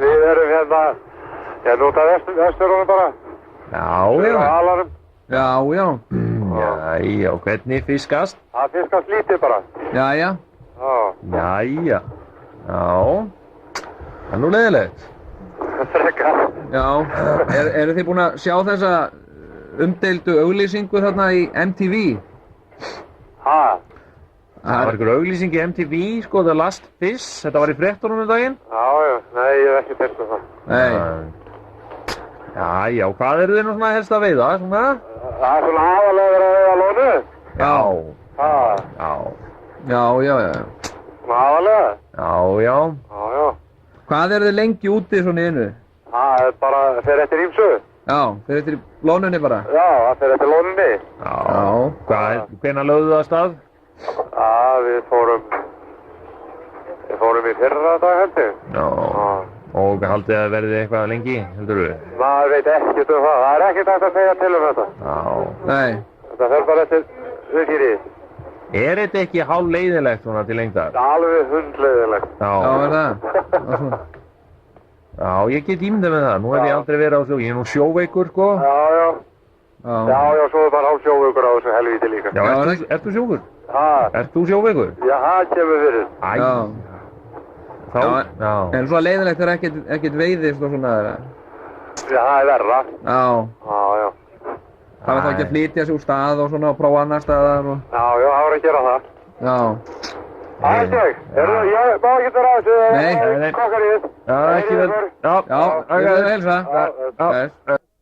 Við erum hérna út af Vesturunum bara. Já, Við erum á já. Alarum. Já, já. Jæja, og hvernig fiskast? Það fiskast lítið bara. Jæja. Já. Jæja. Já. Það er nú leiðilegt. Frekar. Já. Eru þið búin að sjá þessa umdeildu auglýsingu þarna í MTV? Ha? Það var einhver auglýsing í MTV, sko, The Last Fish. Þetta var í fréttunum daginn. Já. Nei, ég hef ekki teilt með það. Nei. Jæja, og hvað eru þið nú svona helst að veiða, svona? Það er svona aðalega verið að veiða lónu. Já. Ha? Já. Já. Svona aðalega? Já. Já. Hvað eru þið lengi úti svona í einu? Það er bara, fer eftir ímsu. Já, fyrir eftir lónunni bara. Já, það fer eftir lónunni. Já. Hvenær lögðu það af stað? Já, við fórum í fyrra dag heldur. Já. Og haldið að verði eitthvað lengi, heldur þú? Maður veit ekkert um það. Það er ekkert hægt að segja til um þetta. Já. Nei. Þetta fer bara eftir uppgýrið. Er þetta ekki hálf leiðilegt svona til lengdar? Alveg hundleiðilegt. Já, er það? Já, ég get ímyndað með það. Nú hef ég aldrei verið á sjó. Ég er nú sjóveikur, sko. Já, svo er bara hálf sjóveikur á þessu helvíti líka. Já, ertu sjóveikur? Ha? Ert þú sjóveikur? Já, það kemur fyrir. Já. En svo leiðilegt er ekkert veiðist og svona þeirra. Já, það er verra. Já. Já. Það var þá ekki að flytja sig úr stað og svona og prófa annar staðar og... Já, það var að gera það. Já. Það er seg. Ég má ekki vera á þessu. Nei. Kokkar í þess. Já, ekki vel. Já, ég vil heilsa. Já.